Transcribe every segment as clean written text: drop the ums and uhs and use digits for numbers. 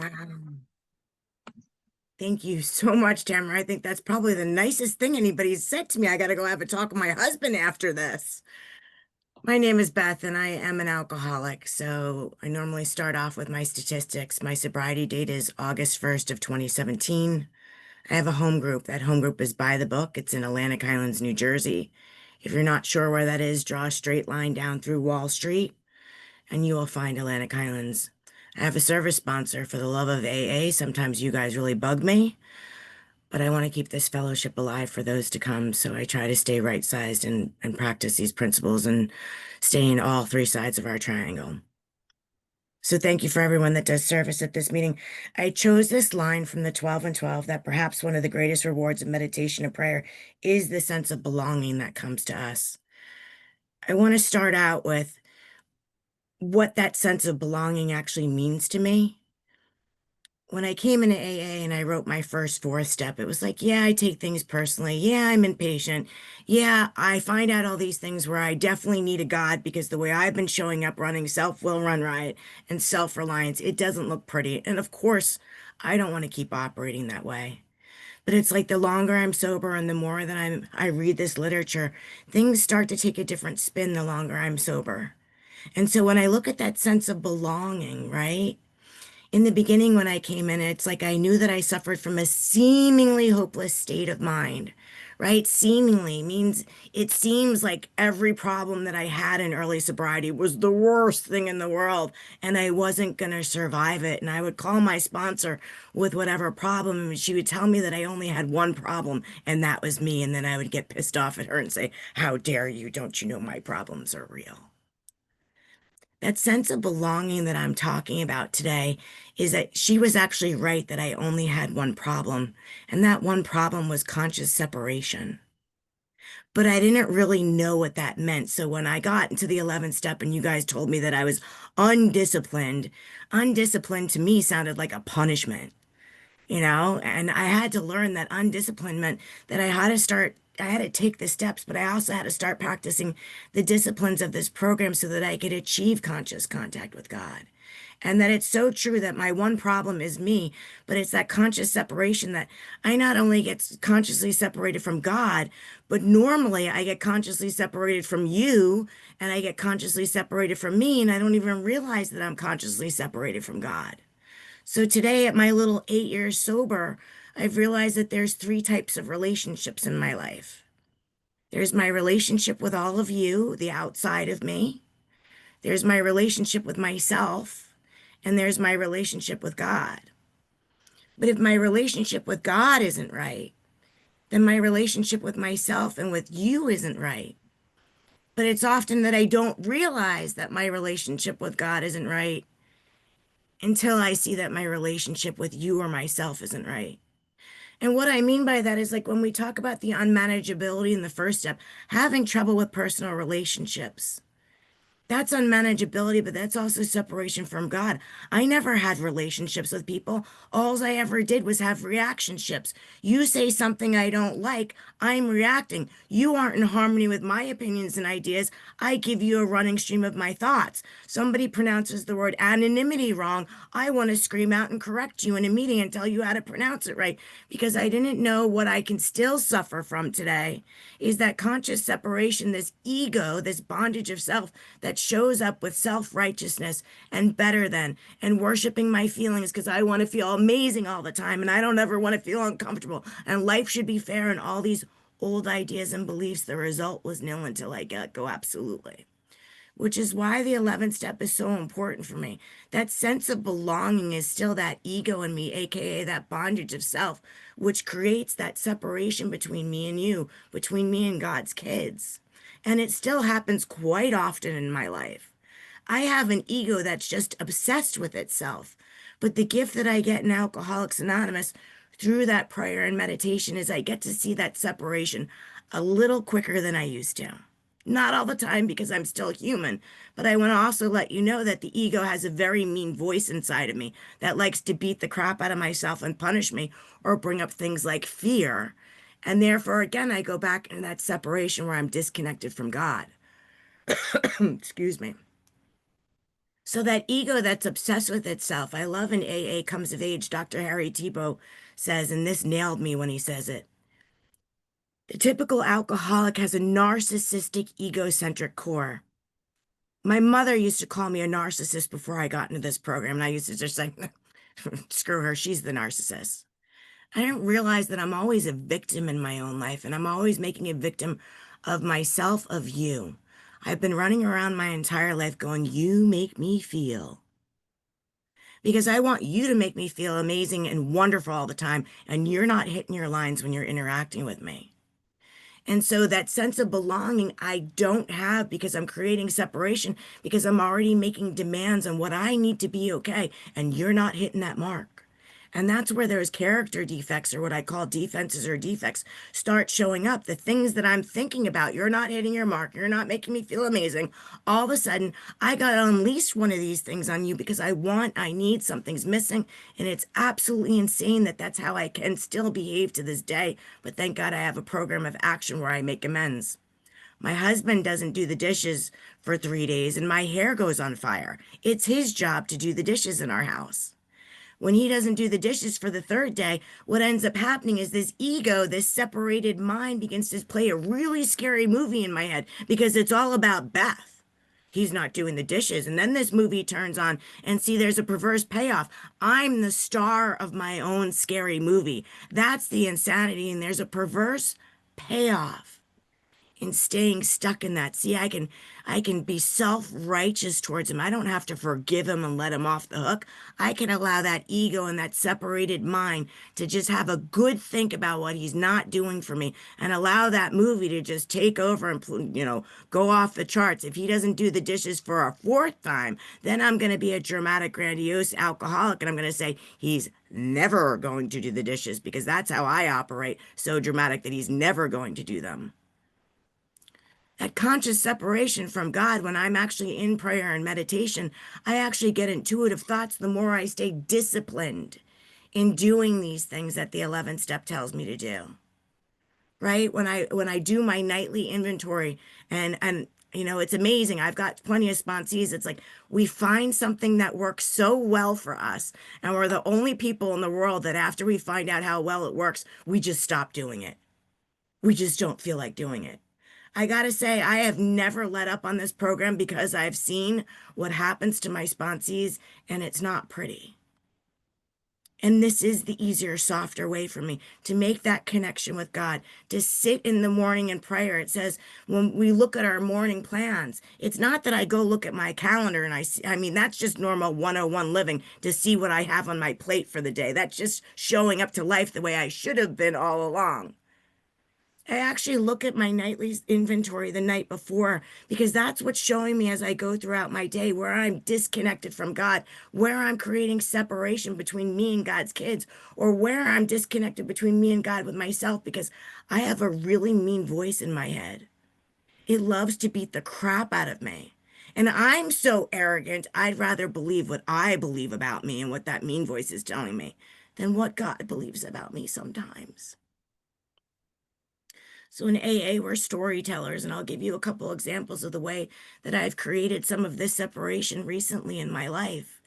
Wow. Thank you so much, Tamara. I think that's probably the nicest thing anybody's said to me. I got to go have a talk with my husband after this. My name is Beth, and I am an alcoholic. So I normally start off with my statistics. My sobriety date is August 1st of 2017. I have a home group. That home group is By the Book. It's in Atlantic Highlands, New Jersey. If you're not sure where that is, draw a straight line down through Wall Street, and you will find Atlantic Highlands. I have a service sponsor for the love of AA. Sometimes you guys really bug me, but I want to keep this fellowship alive for those to come. So I try to stay right sized and practice these principles and stay in all three sides of our triangle. So thank you for everyone that does service at this meeting. I chose this line from the 12 and 12 that perhaps one of the greatest rewards of meditation and prayer is the sense of belonging that comes to us. I want to start out with what that sense of belonging actually means to me. When I came into AA and I wrote my first fourth step, it was like, yeah, I take things personally. Yeah, I'm impatient. Yeah, I find out all these things where I definitely need a God because the way I've been showing up running self-will run riot and self-reliance, it doesn't look pretty. And of course, I don't want to keep operating that way. But it's like the longer I'm sober and the more that I read this literature, things start to take a different spin the longer I'm sober. And so when I look at that sense of belonging, right? In the beginning, when I came in, it's like I knew that I suffered from a seemingly hopeless state of mind, right? Seemingly means it seems like every problem that I had in early sobriety was the worst thing in the world, and I wasn't going to survive it. And I would call my sponsor with whatever problem, and she would tell me that I only had one problem, and that was me. And then I would get pissed off at her and say, "How dare you? Don't you know my problems are real?" That sense of belonging that I'm talking about today is that she was actually right that I only had one problem, and that one problem was conscious separation. But I didn't really know what that meant. So when I got into the 11th step and you guys told me that I was undisciplined, undisciplined to me sounded like a punishment, and I had to learn that undiscipline meant that I had to take the steps, but I also had to start practicing the disciplines of this program so that I could achieve conscious contact with God. And that it's so true that my one problem is me, but it's that conscious separation that I not only get consciously separated from God, but normally I get consciously separated from you and I get consciously separated from me, and I don't even realize that I'm consciously separated from God. So today, at my little 8 years sober, I've realized that there's three types of relationships in my life. There's my relationship with all of you, the outside of me. There's my relationship with myself. And there's my relationship with God. But if my relationship with God isn't right, then my relationship with myself and with you isn't right. But it's often that I don't realize that my relationship with God isn't right until I see that my relationship with you or myself isn't right. And what I mean by that is like when we talk about the unmanageability in the first step, having trouble with personal relationships. That's unmanageability, but that's also separation from God. I never had relationships with people. All I ever did was have reactionships. You say something I don't like, I'm reacting. You aren't in harmony with my opinions and ideas. I give you a running stream of my thoughts. Somebody pronounces the word anonymity wrong. I want to scream out and correct you in a meeting and tell you how to pronounce it right because I didn't know what I can still suffer from today is that conscious separation, this ego, this bondage of self that shows up with self-righteousness and better than and worshiping my feelings because I want to feel amazing all the time and I don't ever want to feel uncomfortable and life should be fair and all these old ideas and beliefs. The result was nil until I get go absolutely. Which is why the 11th step is so important for me. That sense of belonging is still that ego in me, aka that bondage of self, which creates that separation between me and you, between me and God's kids. And it still happens quite often in my life. I have an ego that's just obsessed with itself. But the gift that I get in Alcoholics Anonymous through that prayer and meditation is I get to see that separation a little quicker than I used to. Not all the time because I'm still human, but I want to also let you know that the ego has a very mean voice inside of me that likes to beat the crap out of myself and punish me or bring up things like fear. And therefore, again, I go back into that separation where I'm disconnected from God. Excuse me. So that ego that's obsessed with itself, I love in AA Comes of Age, Dr. Harry Tebow says, and this nailed me when he says it. The typical alcoholic has a narcissistic, egocentric core. My mother used to call me a narcissist before I got into this program, and I used to just say, screw her, she's the narcissist. I didn't realize that I'm always a victim in my own life, and I'm always making a victim of myself, of you. I've been running around my entire life going, you make me feel. Because I want you to make me feel amazing and wonderful all the time, and you're not hitting your lines when you're interacting with me. And so that sense of belonging I don't have because I'm creating separation because I'm already making demands on what I need to be okay, and you're not hitting that mark. And that's where those character defects, or what I call defenses or defects, start showing up. The things that I'm thinking about, you're not hitting your mark, you're not making me feel amazing. All of a sudden, I got to unleash one of these things on you because I need, something's missing. And it's absolutely insane that that's how I can still behave to this day. But thank God I have a program of action where I make amends. My husband doesn't do the dishes for 3 days and my hair goes on fire. It's his job to do the dishes in our house. When he doesn't do the dishes for the third day, what ends up happening is this ego, this separated mind begins to play a really scary movie in my head because it's all about Beth. He's not doing the dishes. And then this movie turns on and see, there's a perverse payoff. I'm the star of my own scary movie. That's the insanity. And there's a perverse payoff in staying stuck in that. See, I can be self-righteous towards him. I don't have to forgive him and let him off the hook. I can allow that ego and that separated mind to just have a good think about what he's not doing for me and allow that movie to just take over and, go off the charts. If he doesn't do the dishes for a fourth time, then I'm going to be a dramatic, grandiose alcoholic and I'm going to say he's never going to do the dishes because that's how I operate, so dramatic that he's never going to do them. That conscious separation from God, when I'm actually in prayer and meditation, I actually get intuitive thoughts the more I stay disciplined in doing these things that the 11th step tells me to do. Right? When I do my nightly inventory and it's amazing. I've got plenty of sponsees. It's like we find something that works so well for us, and we're the only people in the world that after we find out how well it works, we just stop doing it. We just don't feel like doing it. I gotta say, I have never let up on this program because I've seen what happens to my sponsees, and it's not pretty. And this is the easier, softer way for me to make that connection with God, to sit in the morning in prayer. It says when we look at our morning plans, it's not that I go look at my calendar and that's just normal 101 living to see what I have on my plate for the day. That's just showing up to life the way I should have been all along. I actually look at my nightly inventory the night before because that's what's showing me as I go throughout my day where I'm disconnected from God, where I'm creating separation between me and God's kids, or where I'm disconnected between me and God with myself because I have a really mean voice in my head. It loves to beat the crap out of me. And I'm so arrogant, I'd rather believe what I believe about me and what that mean voice is telling me than what God believes about me sometimes. So in AA, we're storytellers, and I'll give you a couple examples of the way that I've created some of this separation recently in my life.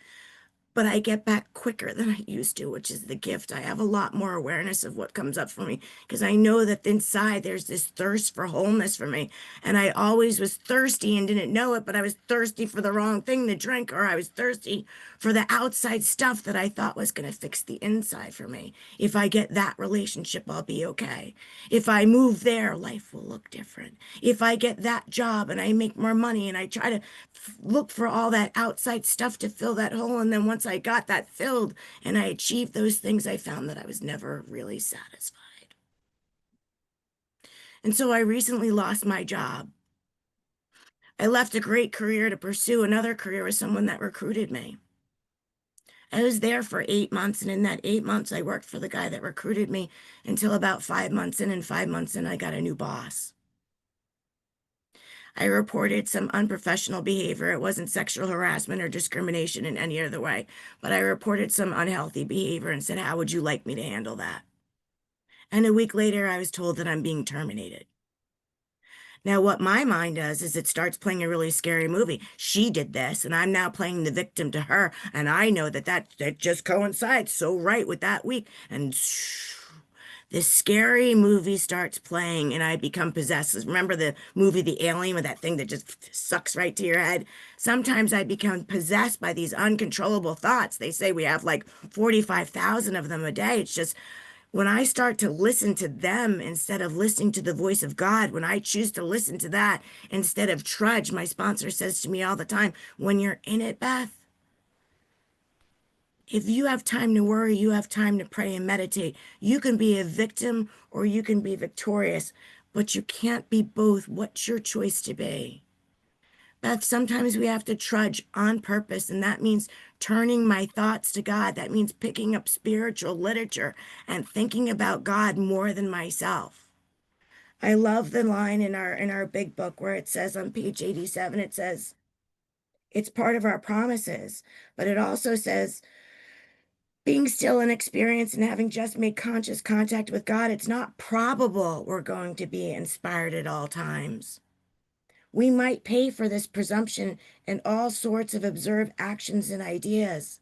But I get back quicker than I used to, which is the gift. I have a lot more awareness of what comes up for me because I know that inside there's this thirst for wholeness for me. And I always was thirsty and didn't know it, but I was thirsty for the wrong thing to drink, or I was thirsty for the outside stuff that I thought was going to fix the inside for me. If I get that relationship, I'll be okay. If I move there, life will look different. If I get that job and I make more money and I try to look for all that outside stuff to fill that hole, and then once I got that filled and I achieved those things, I found that I was never really satisfied. And so I recently lost my job. I left a great career to pursue another career with someone that recruited me. I was there for 8 months, and in that 8 months, I worked for the guy that recruited me until about 5 months in, and 5 months in, I got a new boss. I reported some unprofessional behavior. It wasn't sexual harassment or discrimination in any other way, but I reported some unhealthy behavior and said, how would you like me to handle that? And a week later, I was told that I'm being terminated. Now, what my mind does is it starts playing a really scary movie. She did this, and I'm now playing the victim to her, and I know that just coincides so right with that week. And this scary movie starts playing, and I become possessed. Remember the movie The Alien with that thing that just sucks right to your head? Sometimes I become possessed by these uncontrollable thoughts. They say we have like 45,000 of them a day. It's just when I start to listen to them instead of listening to the voice of God, when I choose to listen to that instead of trudge, my sponsor says to me all the time, when you're in it, Beth, if you have time to worry, you have time to pray and meditate. You can be a victim or you can be victorious, but you can't be both. What's your choice to be? Beth, sometimes we have to trudge on purpose, and that means turning my thoughts to God. That means picking up spiritual literature and thinking about God more than myself. I love the line in our big book where it says on page 87, it says, it's part of our promises, but it also says, being still in experience and having just made conscious contact with God, it's not probable we're going to be inspired at all times. We might pay for this presumption in all sorts of observed actions and ideas,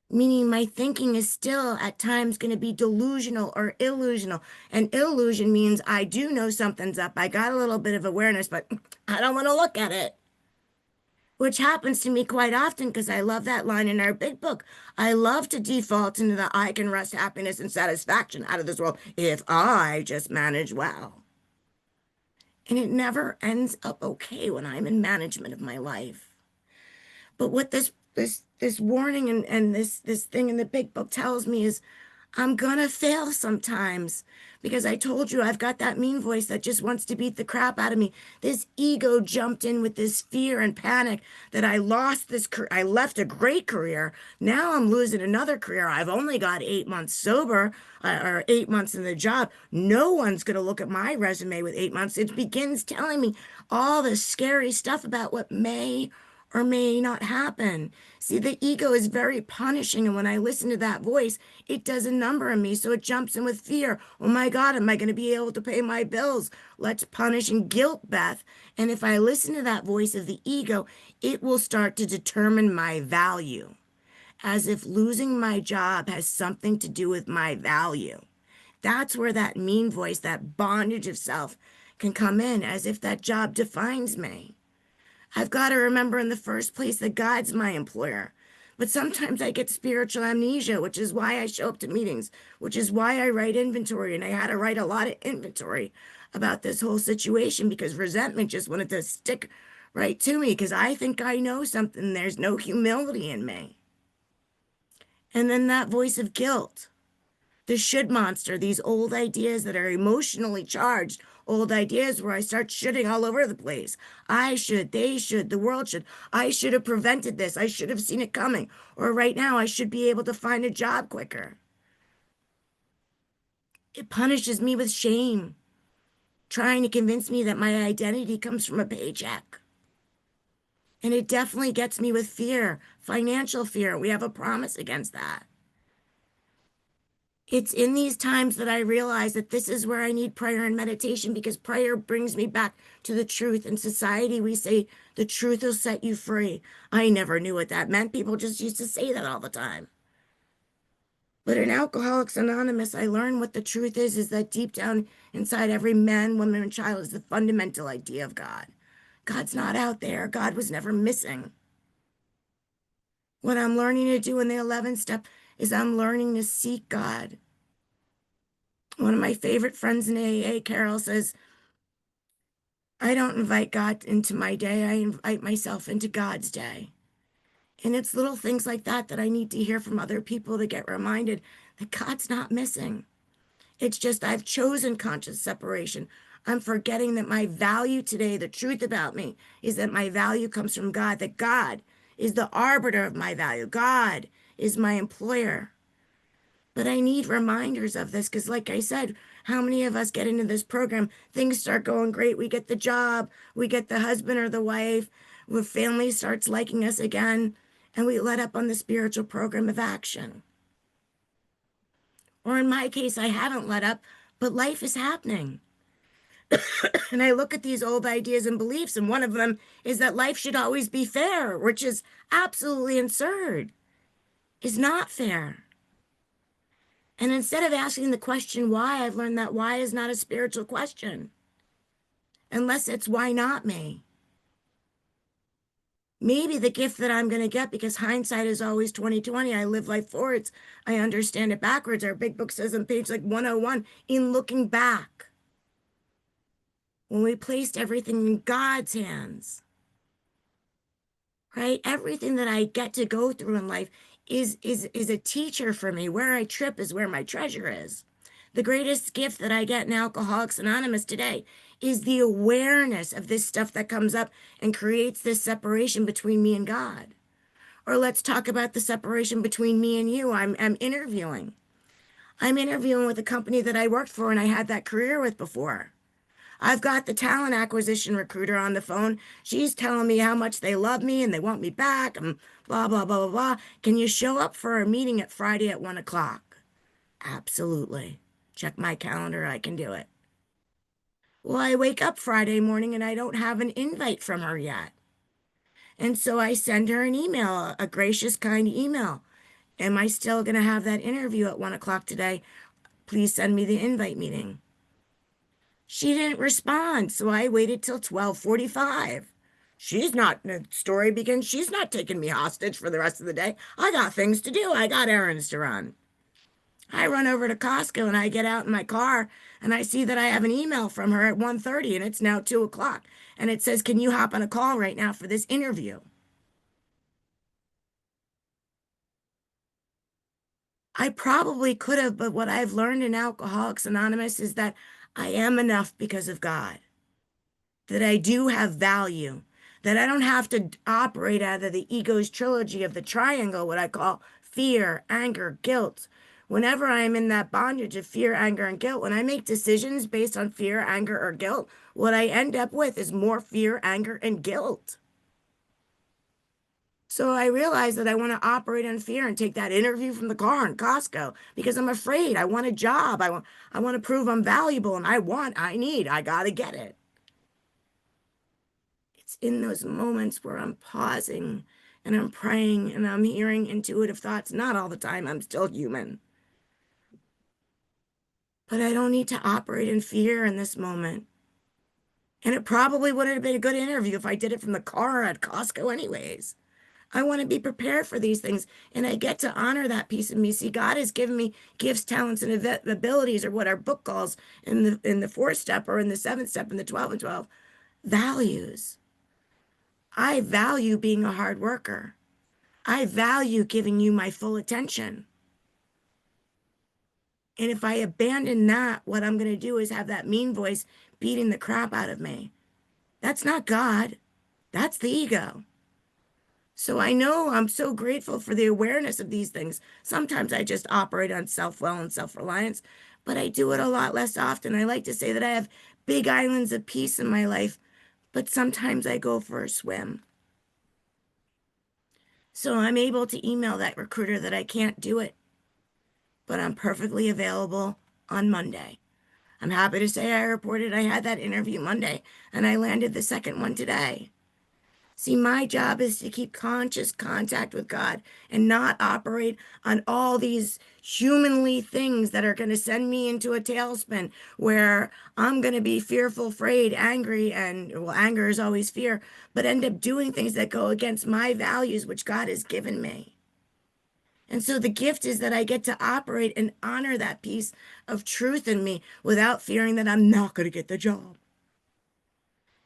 meaning my thinking is still at times going to be delusional or illusional. And illusion means I do know something's up. I got a little bit of awareness, but I don't want to look at it, which happens to me quite often because I love that line in our big book. I love to default into the I can wrest happiness and satisfaction out of this world if I just manage well. And it never ends up okay when I'm in management of my life. But what this warning and this thing in the big book tells me is I'm gonna fail sometimes because I told you I've got that mean voice that just wants to beat the crap out of me. This ego jumped in with this fear and panic that I lost I left a great career. Now I'm losing another career. I've only got 8 months sober or 8 months in the job. No one's gonna look at my resume with 8 months. It begins telling me all this scary stuff about what may or may not happen. See, the ego is very punishing, and when I listen to that voice, it does a number on me. So it jumps in with fear. Oh my God, am I going to be able to pay my bills? Let's punish and guilt Beth. And if I listen to that voice of the ego, it will start to determine my value, as if losing my job has something to do with my value. That's where that mean voice, that bondage of self, can come in, as if that job defines me. I've got to remember in the first place that God's my employer. But sometimes I get spiritual amnesia, which is why I show up to meetings, which is why I write inventory. And I had to write a lot of inventory about this whole situation because resentment just wanted to stick right to me because I think I know something. There's no humility in me. And then that voice of guilt, the should monster, these old ideas that are emotionally charged, old ideas where I start shoulding all over the place. I should, they should, the world should. I should have prevented this. I should have seen it coming. Or right now, I should be able to find a job quicker. It punishes me with shame, trying to convince me that my identity comes from a paycheck. And it definitely gets me with fear, financial fear. We have a promise against that. It's in these times that I realize that this is where I need prayer and meditation because prayer brings me back to the truth. In society, we say the truth will set you free. I never knew what that meant. People just used to say that all the time. But in Alcoholics Anonymous, I learned what the truth is that deep down inside every man, woman, and child is the fundamental idea of God. God's not out there. God was never missing. What I'm learning to do in the 11th step is I'm learning to seek God. One of my favorite friends in AA, Carol, says, I don't invite God into my day. I invite myself into God's day. And it's little things like that that I need to hear from other people to get reminded that God's not missing. It's just I've chosen conscious separation. I'm forgetting that my value today, the truth about me, is that my value comes from God, that God is the arbiter of my value. God is my employer. But I need reminders of this because, like I said, how many of us get into this program? Things start going great. We get the job, we get the husband or the wife, when family starts liking us again, and we let up on the spiritual program of action. Or in my case, I haven't let up, but life is happening. And I look at these old ideas and beliefs, and one of them is that life should always be fair, which is absolutely absurd, is not fair. And instead of asking the question why, I've learned that why is not a spiritual question, unless it's why not me? Maybe the gift that I'm going to get, because hindsight is always 2020. I live life forwards. I understand it backwards. Our big book says on page like 101, in looking back, when we placed everything in God's hands, right? Everything that I get to go through in life is a teacher for me. Where I trip is where my treasure is. The greatest gift that I get in Alcoholics Anonymous today is the awareness of this stuff that comes up and creates this separation between me and God. Or let's talk about the separation between me and you. I'm interviewing. I'm interviewing with a company that I worked for and I had that career with before. I've got the talent acquisition recruiter on the phone. She's telling me how much they love me and they want me back and blah, blah, blah, blah, blah. Can you show up for a meeting at Friday at 1 o'clock? Absolutely. Check my calendar. I can do it. Well, I wake up Friday morning and I don't have an invite from her yet. And so I send her an email, a gracious, kind email. Am I still going to have that interview at 1 o'clock today? Please send me the invite meeting. She didn't respond, so I waited till 12:45. She's not, the story begins, she's not taking me hostage for the rest of the day. I got things to do. I got errands to run. I run over to Costco and I get out in my car and I see that I have an email from her at 1:30 and it's now 2 o'clock. And it says, can you hop on a call right now for this interview? I probably could have, but what I've learned in Alcoholics Anonymous is that I am enough because of God, that I do have value, that I don't have to operate out of the ego's trilogy of the triangle, what I call fear, anger, guilt. Whenever I'm in that bondage of fear, anger, and guilt, when I make decisions based on fear, anger, or guilt, what I end up with is more fear, anger, and guilt. So I realized that I want to operate in fear and take that interview from the car in Costco because I'm afraid. I want a job. I want to prove I'm valuable and I got to get it. It's in those moments where I'm pausing and I'm praying and I'm hearing intuitive thoughts. Not all the time. I'm still human. But I don't need to operate in fear in this moment. And it probably wouldn't have been a good interview if I did it from the car at Costco anyways. I want to be prepared for these things, and I get to honor that piece of me. See, God has given me gifts, talents, and abilities, or what our book calls in the fourth step, or in the seventh step, in the 12 and 12, values. I value being a hard worker. I value giving you my full attention. And if I abandon that, what I'm going to do is have that mean voice beating the crap out of me. That's not God. That's the ego. So I know I'm so grateful for the awareness of these things. Sometimes I just operate on self-will and self-reliance, but I do it a lot less often. I like to say that I have big islands of peace in my life, but sometimes I go for a swim. So I'm able to email that recruiter that I can't do it, but I'm perfectly available on Monday. I'm happy to say I reported I had that interview Monday and I landed the second one today. See, my job is to keep conscious contact with God and not operate on all these humanly things that are going to send me into a tailspin where I'm going to be fearful, afraid, angry, and well, anger is always fear, but end up doing things that go against my values, which God has given me. And so the gift is that I get to operate and honor that piece of truth in me without fearing that I'm not going to get the job.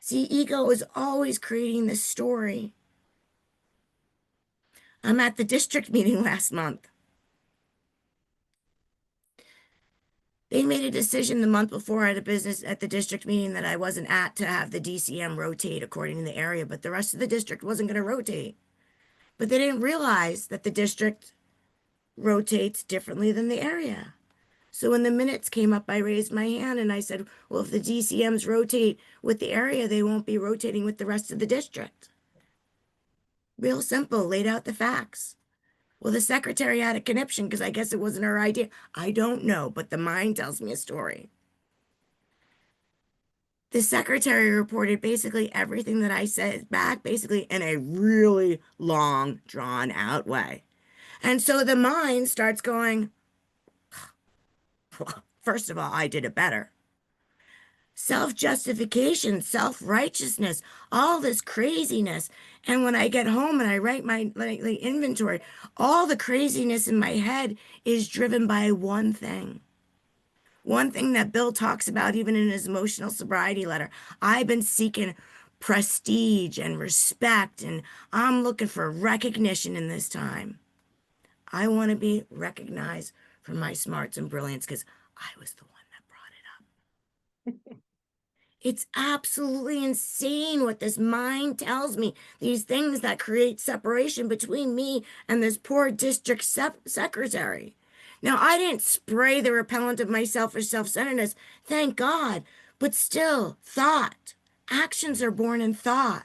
See, ego is always creating this story. I'm at the district meeting last month. They made a decision the month before at a business at the district meeting that I wasn't at to have the DCM rotate according to the area, but the rest of the district wasn't going to rotate. But they didn't realize that the district rotates differently than the area. So when the minutes came up, I raised my hand and I said, well, if the DCMs rotate with the area, they won't be rotating with the rest of the district. Real simple, laid out the facts. Well, the secretary had a conniption because I guess it wasn't her idea. I don't know, but the mind tells me a story. The secretary reported basically everything that I said back, basically in a really long, drawn out way. And so the mind starts going, well, first of all, I did it better. Self-justification, self-righteousness, all this craziness. And when I get home and I write my nightly inventory, all the craziness in my head is driven by one thing. One thing that Bill talks about even in his emotional sobriety letter. I've been seeking prestige and respect, and I'm looking for recognition in this time. I want to be recognized for my smarts and brilliance because I was the one that brought it up. It's absolutely insane what this mind tells me. These things that create separation between me and this poor district secretary. Now, I didn't spray the repellent of my selfish self-centeredness, thank God, but still, thought. Actions are born in thought.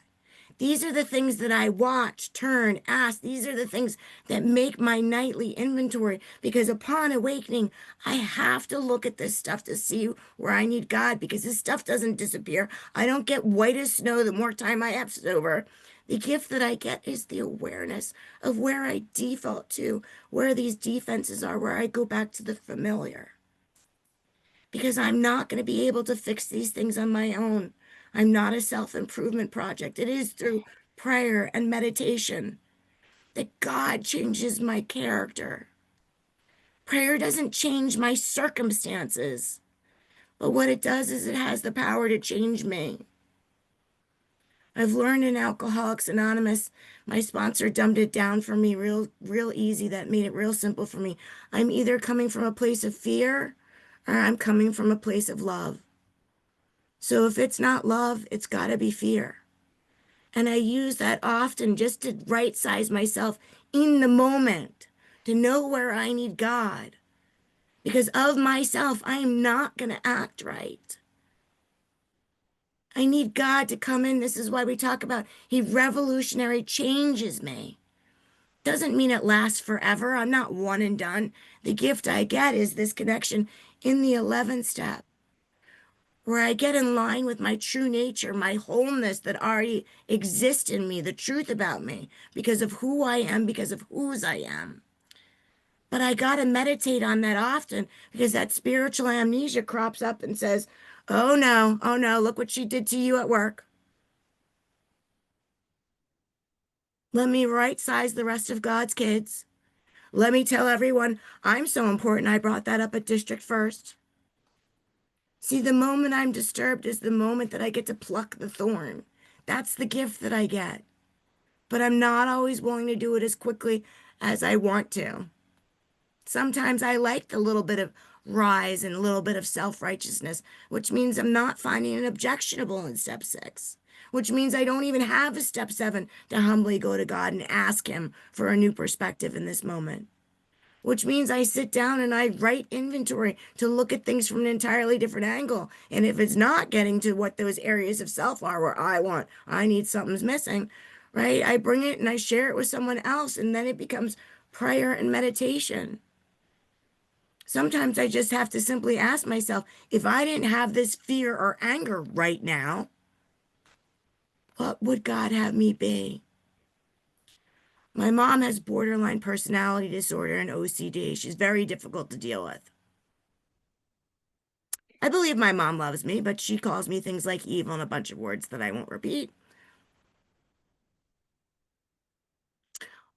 These are the things that I watch, turn, ask. These are the things that make my nightly inventory because upon awakening, I have to look at this stuff to see where I need God because this stuff doesn't disappear. I don't get white as snow the more time I have sober. The gift that I get is the awareness of where I default to, where these defenses are, where I go back to the familiar because I'm not going to be able to fix these things on my own. I'm not a self-improvement project. It is through prayer and meditation that God changes my character. Prayer doesn't change my circumstances, but what it does is it has the power to change me. I've learned in Alcoholics Anonymous, my sponsor dumbed it down for me real easy. That made it real simple for me. I'm either coming from a place of fear or I'm coming from a place of love. So if it's not love, it's got to be fear. And I use that often just to right size myself in the moment, to know where I need God. Because of myself, I am not going to act right. I need God to come in. This is why we talk about He revolutionary changes me. Doesn't mean it lasts forever. I'm not one and done. The gift I get is this connection in the 11th step, where I get in line with my true nature, my wholeness that already exists in me, the truth about me, because of who I am, because of whose I am. But I got to meditate on that often because that spiritual amnesia crops up and says, oh no, look what she did to you at work. Let me right size the rest of God's kids. Let me tell everyone I'm so important. I brought that up at district first. See, the moment I'm disturbed is the moment that I get to pluck the thorn. That's the gift that I get. But I'm not always willing to do it as quickly as I want to. Sometimes I like the little bit of rise and a little bit of self-righteousness, which means I'm not finding it objectionable in step 6, which means I don't even have a step 7 to humbly go to God and ask Him for a new perspective in this moment, which means I sit down and I write inventory to look at things from an entirely different angle. And if it's not getting to what those areas of self are where I need something's missing, right? I bring it and I share it with someone else, and then it becomes prayer and meditation. Sometimes I just have to simply ask myself, if I didn't have this fear or anger right now, what would God have me be? My mom has borderline personality disorder and OCD. She's very difficult to deal with. I believe my mom loves me, but she calls me things like evil and a bunch of words that I won't repeat.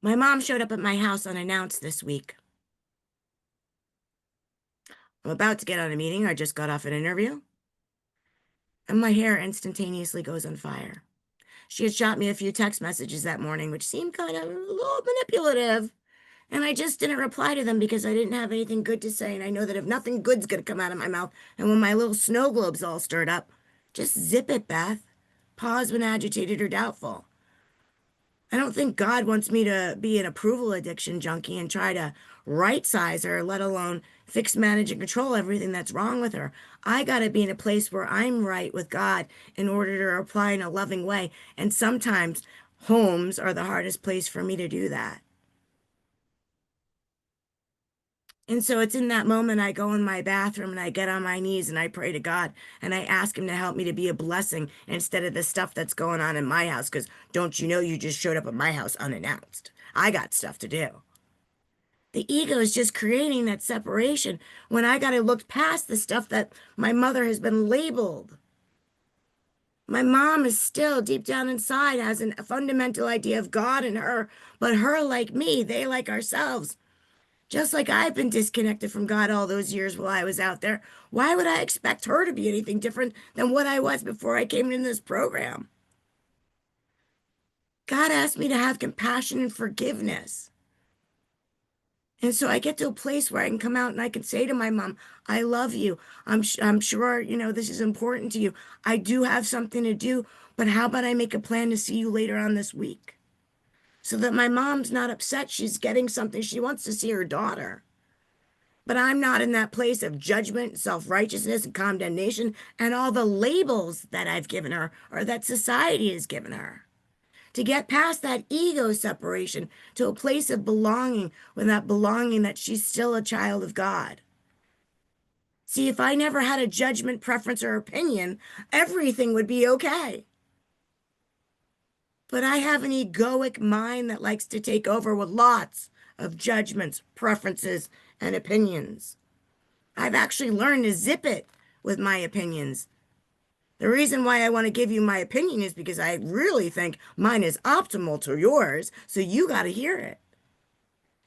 My mom showed up at my house unannounced this week. I'm about to get on a meeting. I just got off an interview, and my hair instantaneously goes on fire. She had shot me a few text messages that morning, which seemed kind of a little manipulative. And I just didn't reply to them because I didn't have anything good to say. And I know that if nothing good's going to come out of my mouth, and when my little snow globe's all stirred up, just zip it, Beth. Pause when agitated or doubtful. I don't think God wants me to be an approval addiction junkie and try to right size her, let alone fix, manage, and control everything that's wrong with her. I got to be in a place where I'm right with God in order to reply in a loving way. And sometimes homes are the hardest place for me to do that. And so it's in that moment I go in my bathroom and I get on my knees and I pray to God and I ask him to help me to be a blessing instead of the stuff that's going on in my house. Because don't you know you just showed up at my house unannounced? I got stuff to do. The ego is just creating that separation when I got to look past the stuff that my mother has been labeled. My mom is still deep down inside has a fundamental idea of God in her, but her, like me, they like ourselves. Just like I've been disconnected from God all those years while I was out there, why would I expect her to be anything different than what I was before I came into this program? God asked me to have compassion and forgiveness. And so I get to a place where I can come out and I can say to my mom, I love you. I'm sure, this is important to you. I do have something to do, but how about I make a plan to see you later on this week? So that my mom's not upset. She's getting something. She wants to see her daughter. But I'm not in that place of judgment, self-righteousness, and condemnation, and all the labels that I've given her or that society has given her. To get past that ego separation to a place of belonging, with that belonging that she's still a child of God. See, if I never had a judgment, preference, or opinion, everything would be okay. But I have an egoic mind that likes to take over with lots of judgments, preferences, and opinions. I've actually learned to zip it with my opinions. The reason why I want to give you my opinion is because I really think mine is optimal to yours, so you got to hear it.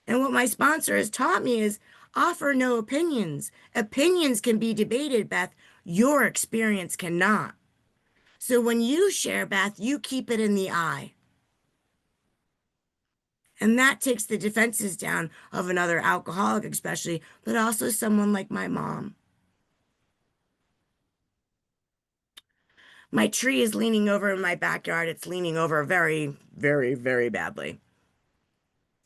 And what my sponsor has taught me is offer no opinions. Opinions can be debated, Beth. Your experience cannot. So when you share, Beth, you keep it in the eye. And that takes the defenses down of another alcoholic, especially, but also someone like my mom. My tree is leaning over in my backyard. It's leaning over very, very, very badly.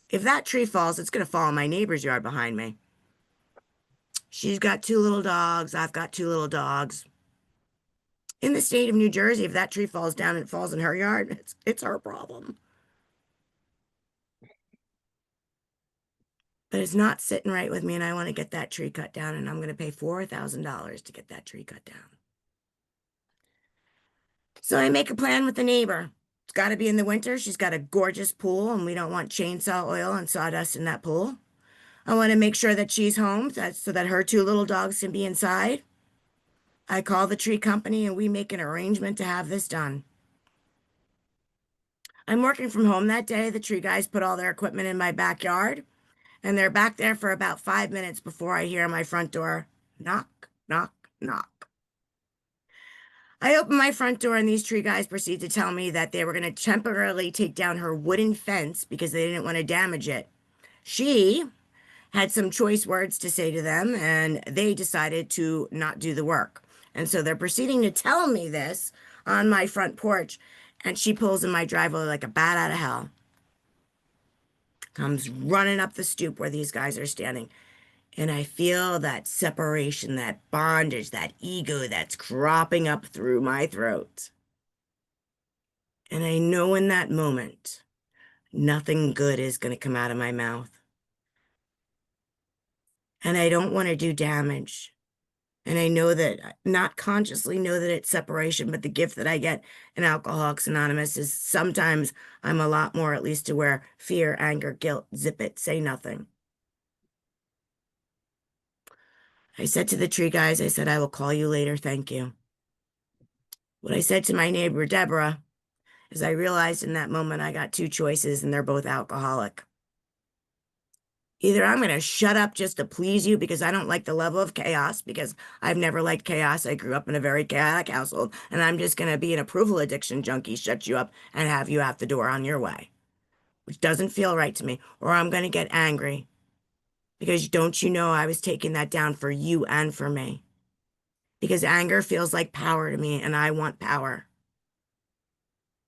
If that tree falls, it's going to fall in my neighbor's yard behind me. She's got two little dogs. I've got two little dogs. In the state of New Jersey, if that tree falls down and it falls in her yard, it's her problem. But it's not sitting right with me, and I want to get that tree cut down, and I'm going to pay $4,000 to get that tree cut down. So I make a plan with the neighbor. It's got to be in the winter. She's got a gorgeous pool, and we don't want chainsaw oil and sawdust in that pool. I want to make sure that she's home so that her two little dogs can be inside. I call the tree company and we make an arrangement to have this done. I'm working from home that day. The tree guys put all their equipment in my backyard, and they're back there for about 5 minutes before I hear my front door knock, knock, knock. I open my front door, and these tree guys proceed to tell me that they were going to temporarily take down her wooden fence because they didn't want to damage it. She had some choice words to say to them, and they decided to not do the work. And so they're proceeding to tell me this on my front porch, and she pulls in my driveway like a bat out of hell. Comes running up the stoop where these guys are standing. And I feel that separation, that bondage, that ego that's cropping up through my throat. And I know in that moment, nothing good is going to come out of my mouth. And I don't want to do damage. And I know that, not consciously know that it's separation, but the gift that I get in Alcoholics Anonymous is sometimes I'm a lot more, at least to where fear, anger, guilt, zip it, say nothing. I said to the tree guys, I said, I will call you later. Thank you. What I said to my neighbor, Deborah, is I realized in that moment I got two choices and they're both alcoholic. Either I'm going to shut up just to please you because I don't like the level of chaos, because I've never liked chaos. I grew up in a very chaotic household, and I'm just going to be an approval addiction junkie, shut you up, and have you out the door on your way, which doesn't feel right to me. Or I'm going to get angry because don't you know I was taking that down for you and for me? Because anger feels like power to me, and I want power.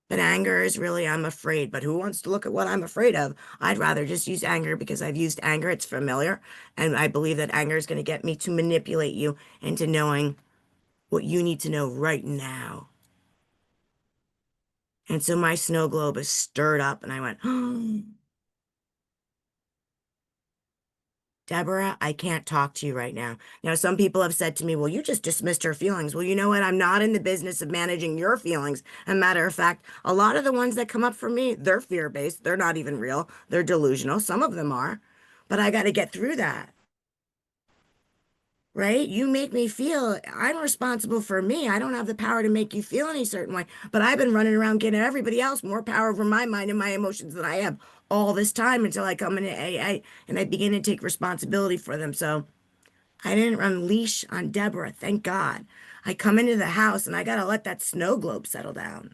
But anger is really, I'm afraid. But who wants to look at what I'm afraid of? I'd rather just use anger because I've used anger. It's familiar. And I believe that anger is going to get me to manipulate you into knowing what you need to know right now. And so my snow globe is stirred up and I went, oh. Deborah, I can't talk to you right now. Now, some people have said to me, well, you just dismissed her feelings. Well, you know what? I'm not in the business of managing your feelings. A matter of fact, a lot of the ones that come up for me, they're fear-based. They're not even real. They're delusional. Some of them are. But I got to get through that, right? You make me feel I'm responsible for me. I don't have the power to make you feel any certain way. But I've been running around getting everybody else more power over my mind and my emotions than I have all this time until I come into AA and I begin to take responsibility for them. So, I didn't unleash on Deborah, thank God. I come into the house and I got to let that snow globe settle down.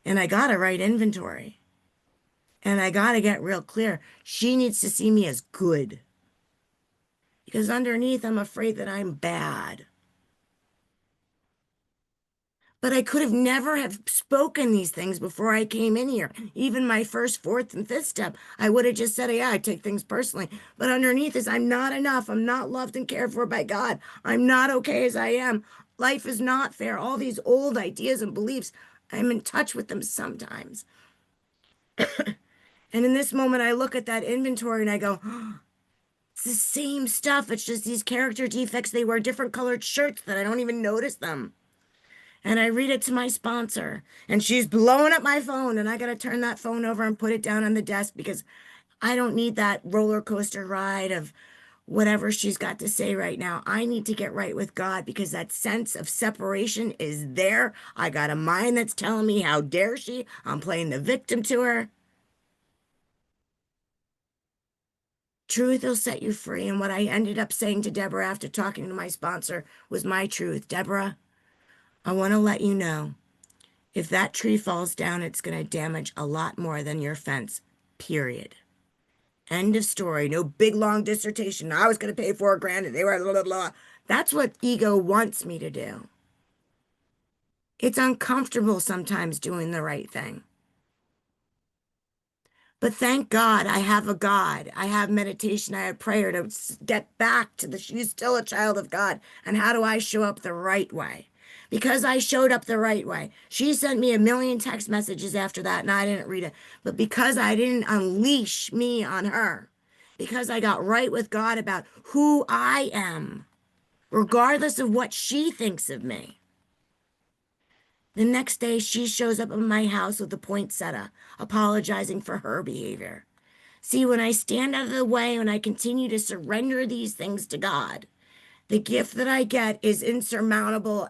And I got to write inventory. And I got to get real clear. She needs to see me as good. Because underneath, I'm afraid that I'm bad. But I could have never have spoken these things before I came in here. Even my first, fourth, and fifth step, I would have just said, yeah, I take things personally. But underneath is I'm not enough. I'm not loved and cared for by God. I'm not okay as I am. Life is not fair. All these old ideas and beliefs, I'm in touch with them sometimes. And in this moment, I look at that inventory and I go, oh, it's the same stuff. It's just these character defects. They wear different colored shirts that I don't even notice them. And I read it to my sponsor, and she's blowing up my phone, and I got to turn that phone over and put it down on the desk because I don't need that roller coaster ride of whatever she's got to say right now. I need to get right with God because that sense of separation is there. I got a mind that's telling me, how dare she? I'm playing the victim to her. Truth will set you free. And what I ended up saying to Deborah after talking to my sponsor was my truth. Deborah, I want to let you know. If that tree falls down, it's going to damage a lot more than your fence, period. End of story. No big long dissertation. I was going to pay 4 grand and they were blah, blah, blah. That's what ego wants me to do. It's uncomfortable sometimes doing the right thing. But thank God I have a God. I have meditation. I have prayer to get back to the, she's still a child of God. And how do I show up the right way? Because I showed up the right way. She sent me a million text messages after that and I didn't read it. But because I didn't unleash me on her, because I got right with God about who I am, regardless of what she thinks of me. The next day, she shows up at my house with a poinsettia, apologizing for her behavior. See, when I stand out of the way, when I continue to surrender these things to God, the gift that I get is insurmountable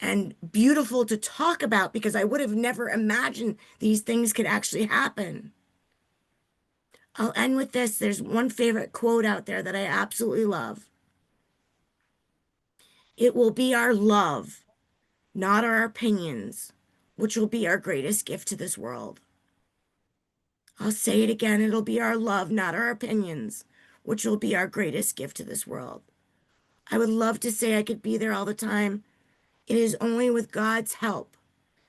and beautiful to talk about because I would have never imagined these things could actually happen. I'll end with this. There's one favorite quote out there that I absolutely love. It will be our love, not our opinions, which will be our greatest gift to this world. I'll say it again. It'll be our love, not our opinions, which will be our greatest gift to this world. I would love to say I could be there all the time. It is only with God's help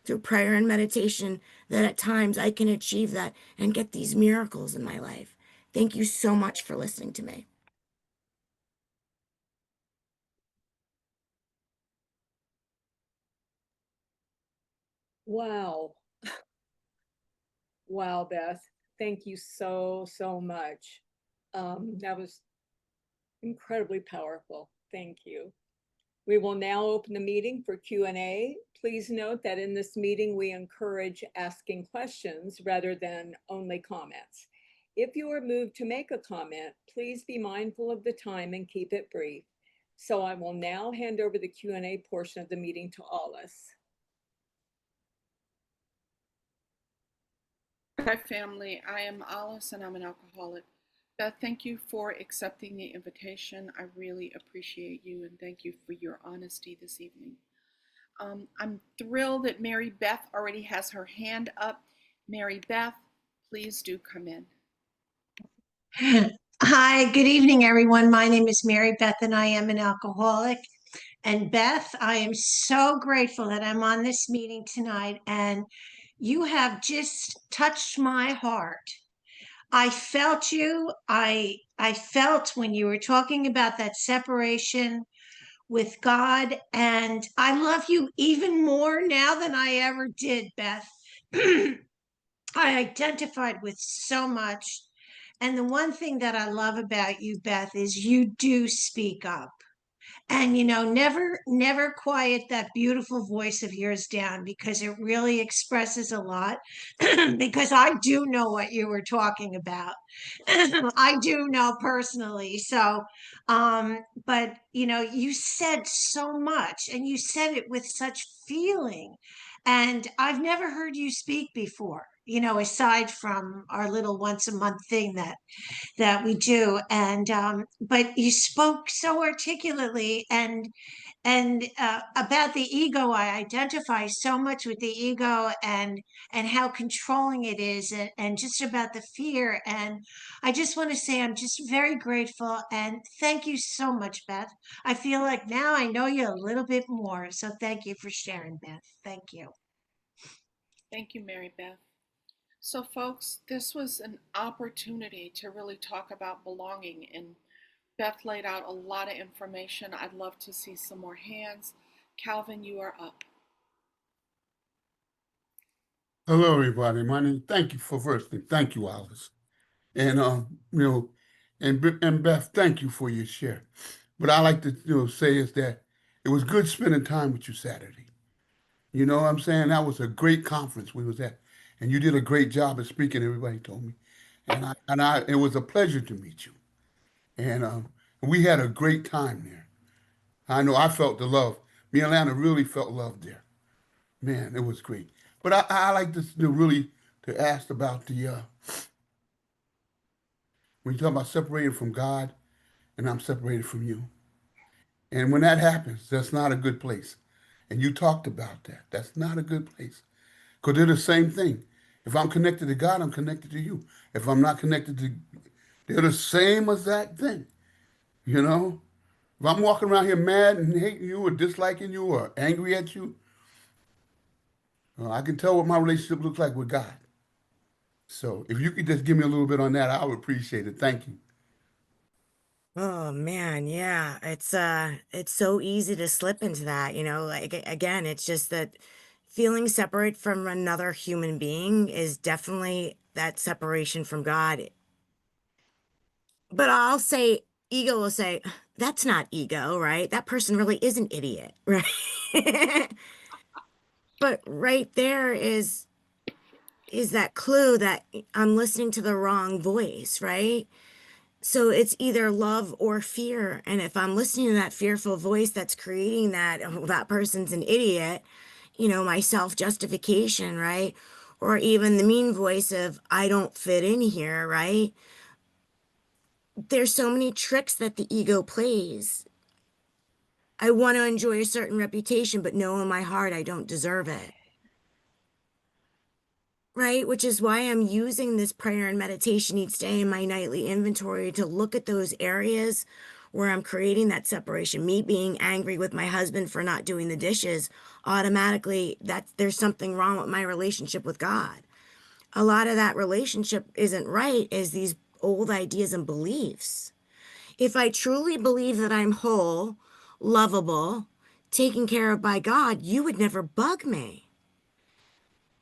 through prayer and meditation that at times I can achieve that and get these miracles in my life. Thank you so much for listening to me. Wow. Wow, Beth. Thank you so, so much. That was incredibly powerful. Thank you. We will now open the meeting for Q&A. Please note that in this meeting, we encourage asking questions rather than only comments. If you are moved to make a comment, please be mindful of the time and keep it brief. So I will now hand over the Q&A portion of the meeting to Alice. Hi, family. I am Alice and I'm an alcoholic. Beth, thank you for accepting the invitation. I really appreciate you and thank you for your honesty this evening. I'm thrilled that Mary Beth already has her hand up. Mary Beth, please do come in. Hi, good evening, everyone. My name is Mary Beth, and I am an alcoholic. And Beth, I am so grateful that I'm on this meeting tonight, and you have just touched my heart. I felt you. I felt when you were talking about that separation with God, and I love you even more now than I ever did, Beth. I identified with so much. And the one thing that I love about you, Beth, is you do speak up. And never quiet that beautiful voice of yours down, because it really expresses a lot. Because I do know what you were talking about. I do know personally. So, but you said so much, and you said it with such feeling. And I've never heard you speak before, aside from our little once a month thing that we do. And but you spoke so articulately, and about the ego. I identify so much with the ego, and how controlling it is, and just about the fear. And I just want to say I'm just very grateful, and thank you so much, Beth. I feel like now I know you a little bit more, so thank you for sharing, Beth. Thank you. Thank you, Mary Beth. So, folks, this was an opportunity to really talk about belonging, and Beth laid out a lot of information. I'd love to see some more hands. Calvin, you are up. Hello, everybody. My name. Thank you for first thing. Thank you, Alice, and and Beth. Thank you for your share. What I like to say is that it was good spending time with you Saturday. You know what I'm saying? That was a great conference we was at, and you did a great job of speaking. Everybody told me, and I it was a pleasure to meet you, and we had a great time there. I know I felt the love. Me and Lana really felt love there. Man, it was great. But I like to really to ask about the when you talk about separating from God and I'm separated from you. And when that happens, that's not a good place. And you talked about that. That's not a good place. Because they're the same thing. If I'm connected to God, I'm connected to you. If I'm not connected to, they're the same exact thing. You know? If I'm walking around here mad and hating you or disliking you or angry at you, I can tell what my relationship looks like with God. So if you could just give me a little bit on that, I would appreciate it. Thank you. Oh man, yeah. It's so easy to slip into that, like again, it's just that feeling separate from another human being is definitely that separation from God. But I'll say ego will say, that's not ego, right? That person really is an idiot, right? But right there is that clue that I'm listening to the wrong voice, right? So it's either love or fear. And if I'm listening to that fearful voice that's creating that, oh, that person's an idiot, my self-justification, right? Or even the mean voice of, I don't fit in here, right? There's so many tricks that the ego plays. I want to enjoy a certain reputation, but know in my heart I don't deserve it. Right? Which is why I'm using this prayer and meditation each day in my nightly inventory to look at those areas where I'm creating that separation. Me being angry with my husband for not doing the dishes, automatically that there's something wrong with my relationship with God. A lot of that relationship isn't right, is these old ideas and beliefs. If I truly believe that I'm whole, lovable, taken care of by God, you would never bug me.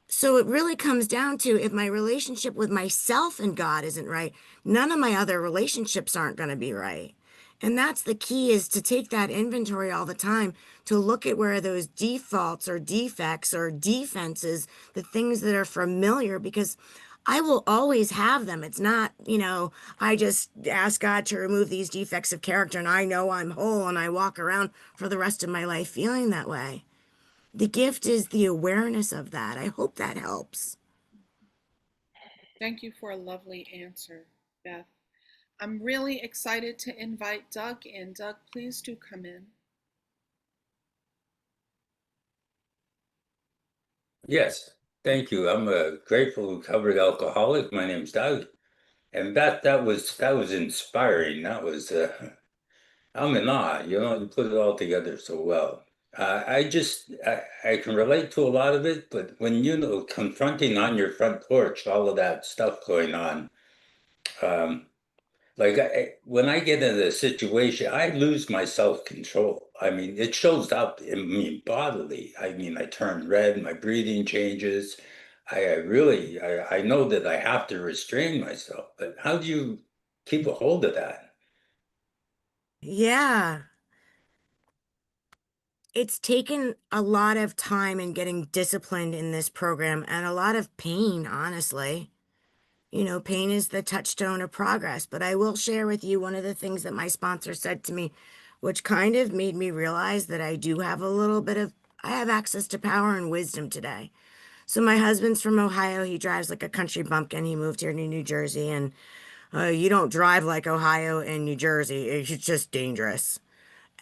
So it really comes down to, if my relationship with myself and God isn't right, none of my other relationships aren't going to be right. And that's the key, is to take that inventory all the time, to look at where those defaults or defects or defenses, the things that are familiar, because I will always have them. It's not, I just ask God to remove these defects of character and I know I'm whole and I walk around for the rest of my life feeling that way. The gift is the awareness of that. I hope that helps. Thank you for a lovely answer, Beth. I'm really excited to invite Doug in. Doug, please do come in. Yes, thank you. I'm a grateful recovered alcoholic. My name's Doug. And that was inspiring. I'm in awe. You put it all together so well. I can relate to a lot of it, but when confronting on your front porch all of that stuff going on, um, when I get in a situation, I lose my self-control. I mean, it shows up in me bodily. I mean, I turn red, my breathing changes. I know that I have to restrain myself, but how do you keep a hold of that? Yeah. It's taken a lot of time in getting disciplined in this program and a lot of pain, honestly. You know, pain is the touchstone of progress. But I will share with you one of the things that my sponsor said to me, which kind of made me realize that I have access to power and wisdom today. So my husband's from Ohio. He drives like a country bumpkin. He moved here to New Jersey, and you don't drive like Ohio and New Jersey. It's just dangerous.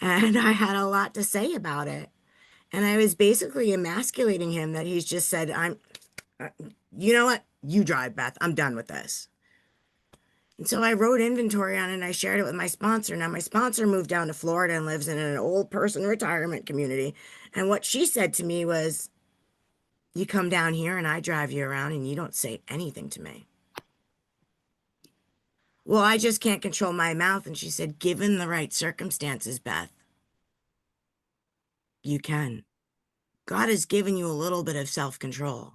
And I had a lot to say about it. And I was basically emasculating him that he's just said, uh, you know what? You drive, Beth. I'm done with this. And so I wrote inventory on it and I shared it with my sponsor. Now, my sponsor moved down to Florida and lives in an old person retirement community. And what she said to me was, you come down here and I drive you around and you don't say anything to me. Well, I just can't control my mouth. And she said, given the right circumstances, Beth, you can. God has given you a little bit of self-control.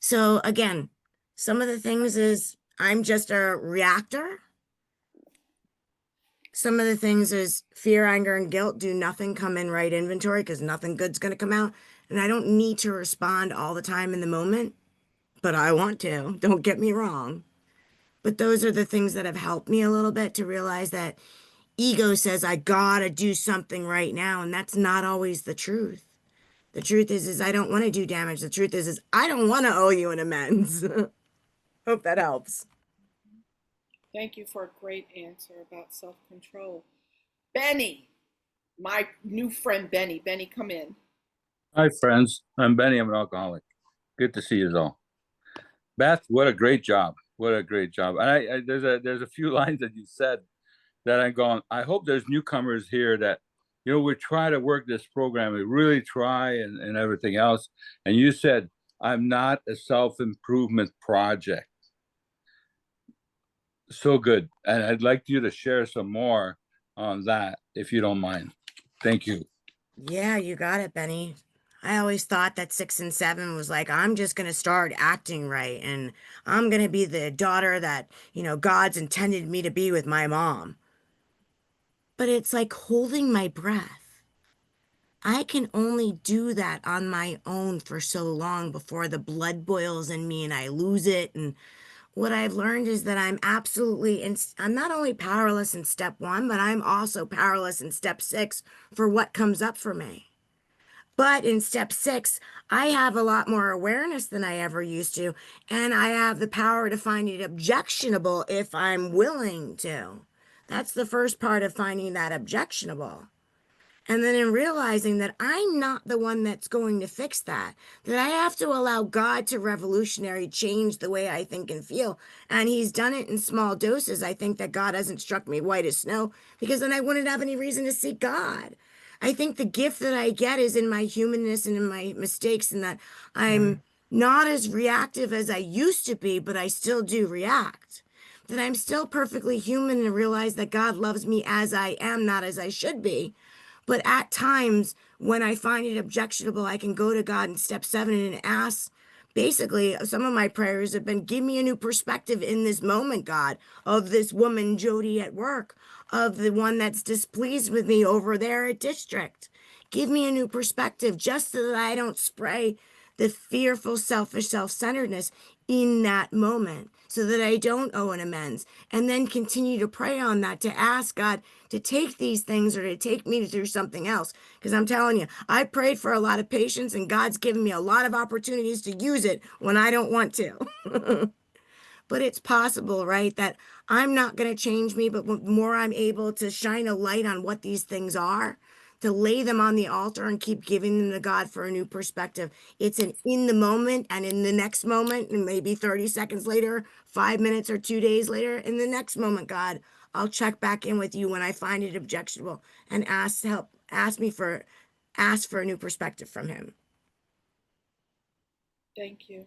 So again, some of the things is I'm just a reactor. Some of the things is fear, anger, and guilt do nothing, come in right inventory because nothing good's going to come out. And I don't need to respond all the time in the moment, but I want to. Don't get me wrong. But those are the things that have helped me a little bit to realize that ego says I gotta do something right now, and that's not always the truth. The truth is I don't want to do damage. The truth is I don't want to owe you an amends. Hope that helps. Thank you for a great answer about self-control. Benny, my new friend Benny. Benny, come in. Hi, friends. I'm Benny. I'm an alcoholic. Good to see you all. Beth, what a great job. What a great job. And there's a few lines that you said that I'm going, I hope there's newcomers here that, we try to work this program. We really try and everything else. And you said, I'm not a self-improvement project. So good. And I'd like you to share some more on that, if you don't mind. Thank you. Yeah, you got it, Benny. I always thought that 6 and 7 was like, I'm just going to start acting right. And I'm going to be the daughter that, God's intended me to be with my mom. But it's like holding my breath. I can only do that on my own for so long before the blood boils in me and I lose it. And what I've learned is that I'm not only powerless in step 1, but I'm also powerless in step 6 for what comes up for me. But in step 6, I have a lot more awareness than I ever used to, and I have the power to find it objectionable if I'm willing to. That's the first part of finding that objectionable. And then in realizing that I'm not the one that's going to fix that, that I have to allow God to revolutionary change the way I think and feel. And he's done it in small doses. I think that God hasn't struck me white as snow because then I wouldn't have any reason to seek God. I think the gift that I get is in my humanness and in my mistakes, and that I'm not as reactive as I used to be, but I still do react. That I'm still perfectly human and realize that God loves me as I am, not as I should be. But at times when I find it objectionable, I can go to God in step 7 and ask. Basically, some of my prayers have been, give me a new perspective in this moment, God, of this woman, Jody, at work, of the one that's displeased with me over there at district. Give me a new perspective just so that I don't spray the fearful, selfish self-centeredness in that moment so that I don't owe an amends. And then continue to pray on that, to ask God to take these things or to take me through something else. Because I'm telling you, I prayed for a lot of patience and God's given me a lot of opportunities to use it when I don't want to. But it's possible, right? That I'm not going to change me, but the more I'm able to shine a light on what these things are, to lay them on the altar and keep giving them to God for a new perspective. It's an in the moment and in the next moment, and maybe 30 seconds later, 5 minutes or 2 days later, in the next moment, God, I'll check back in with you when I find it objectionable and ask for a new perspective from him. Thank you.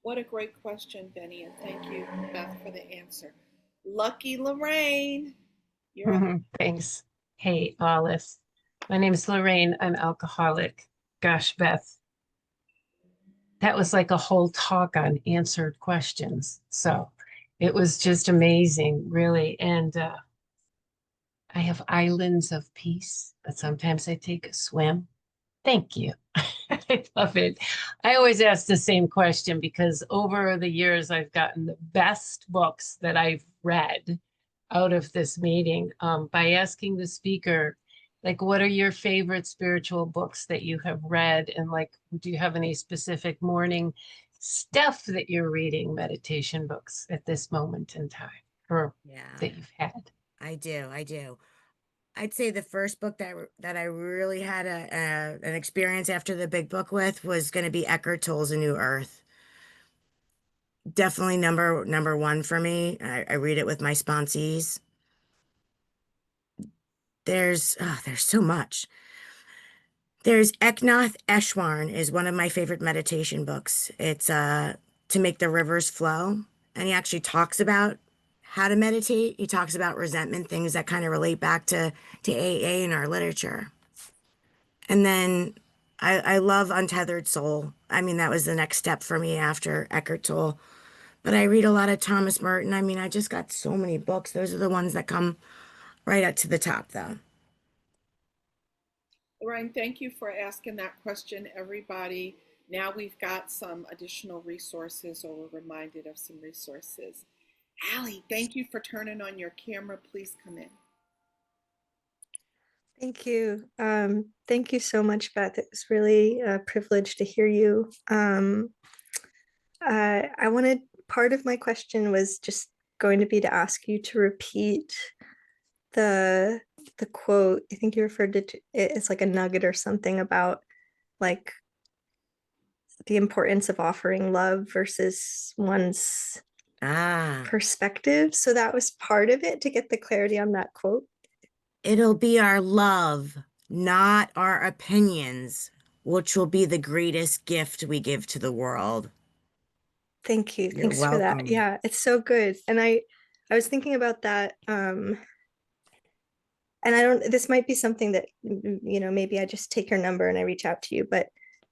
What a great question, Benny, and thank you, Beth, for the answer. Lucky Lorraine, you're up. Thanks. Hey, Alice. My name is Lorraine. I'm alcoholic. Gosh, Beth, that was like a whole talk on answered questions. So it was just amazing, really. And I have islands of peace, but sometimes I take a swim. Thank you. I love it. I always ask the same question because over the years, I've gotten the best books that I've read out of this meeting by asking the speaker, like, what are your favorite spiritual books that you have read? And like, do you have any specific morning stuff that you're reading, meditation books at this moment in time, or Yeah, that you've had? I do. I do. I'd say the first book that I really had an experience after the big book with was going to be Eckhart Tolle's A New Earth. Definitely number one for me. I read it with my sponsees. There's so much. There's Eknath Eshwarn is one of my favorite meditation books. It's To Make the Rivers Flow, and he actually talks about how to meditate. He talks about resentment, things that kind of relate back to AA in our literature. And then I love Untethered Soul. I mean, that was the next step for me after Eckhart Tolle. But I read a lot of Thomas Merton. I mean, I just got so many books. Those are the ones that come right up to the top, though. Ryan, thank you for asking that question, everybody. Now we've got some additional resources, or we're reminded of some resources. Allie, thank you for turning on your camera. Please come in. Thank you. Thank you so much, Beth. It was really a privilege to hear you. I wanted, part of my question was just going to be to ask you to repeat the quote. I think you referred to it as like a nugget or something about like the importance of offering love versus one's Ah, perspective. So that was part of it, to get the clarity on that quote. it'll be our love, not our opinions, which will be the greatest gift we give to the world. Thank you. You're Thanks for that. welcome. Yeah, it's so good. And I was thinking about that. And I don't, this might be something that, maybe I just take your number and I reach out to you, but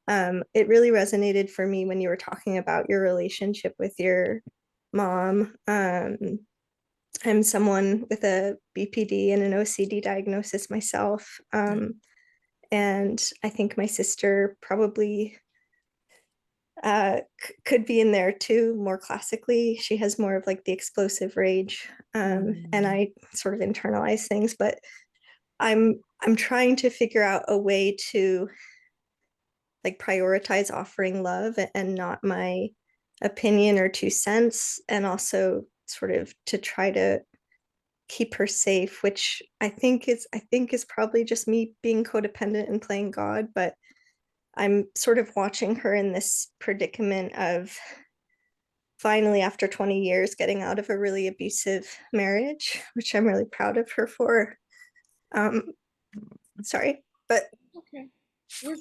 it really resonated for me when you were talking about your relationship with your mom. I'm someone with a BPD and an OCD diagnosis myself. And I think my sister probably could be in there too, more classically. She has more of like the explosive rage, and I sort of internalize things, but I'm trying to figure out a way to like prioritize offering love and not my opinion or 2 cents, and also sort of to try to keep her safe, which I think is probably just me being codependent and playing God, but I'm sort of watching her in this predicament of finally, after 20 years, getting out of a really abusive marriage, which I'm really proud of her for. Sorry, but Okay. We're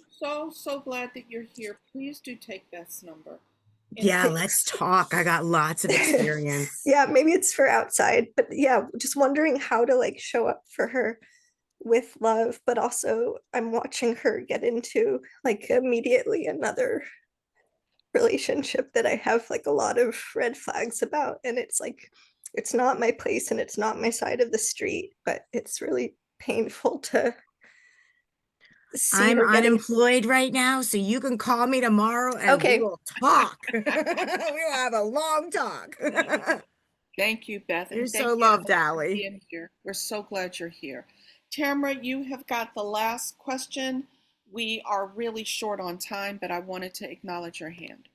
so glad that you're here. Please do take Beth's number. Yeah, let's talk. I got lots of experience. yeah, maybe it's for outside, but yeah, just wondering how to like show up for her with love, but also I'm watching her get into like immediately another relationship that I have like a lot of red flags about, and it's like it's not my place and it's not my side of the street, but it's really painful to see I'm her getting. unemployed right now, so you can call me tomorrow and we Okay. will talk. We will have a long talk. Thank you, Beth. You're And thank so you loved, Ellen, for Allie. being here. We're so glad you're here. Tamara, you have got the last question. We are really short on time, but I wanted to acknowledge your hand.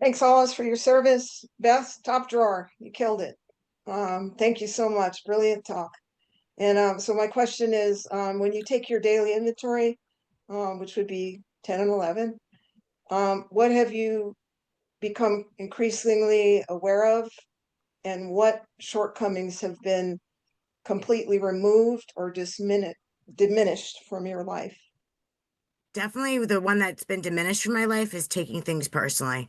Thanks, Alice, for your service. Beth, top drawer, you killed it. Thank you so much. Brilliant talk. And so my question is, when you take your daily inventory, which would be 10 and 11, what have you become increasingly aware of, and what shortcomings have been completely removed or diminished from your life? Definitely the one that's been diminished from my life is taking things personally.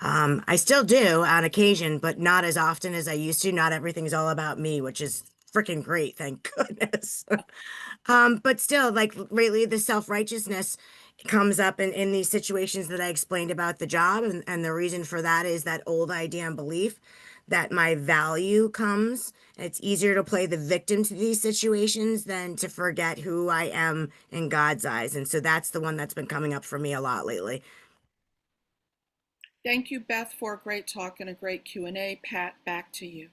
I still do on occasion, but not as often as I used to. Not everything's all about me, which is freaking great, thank goodness. But still, like lately, the self-righteousness comes up in these situations that I explained about the job. And the reason for that is that old idea and belief that my value comes. It's easier to play the victim to these situations than to forget who I am in God's eyes. And so that's the one that's been coming up for me a lot lately. Thank you, Beth, for a great talk and a great Q&A. Pat, back to you.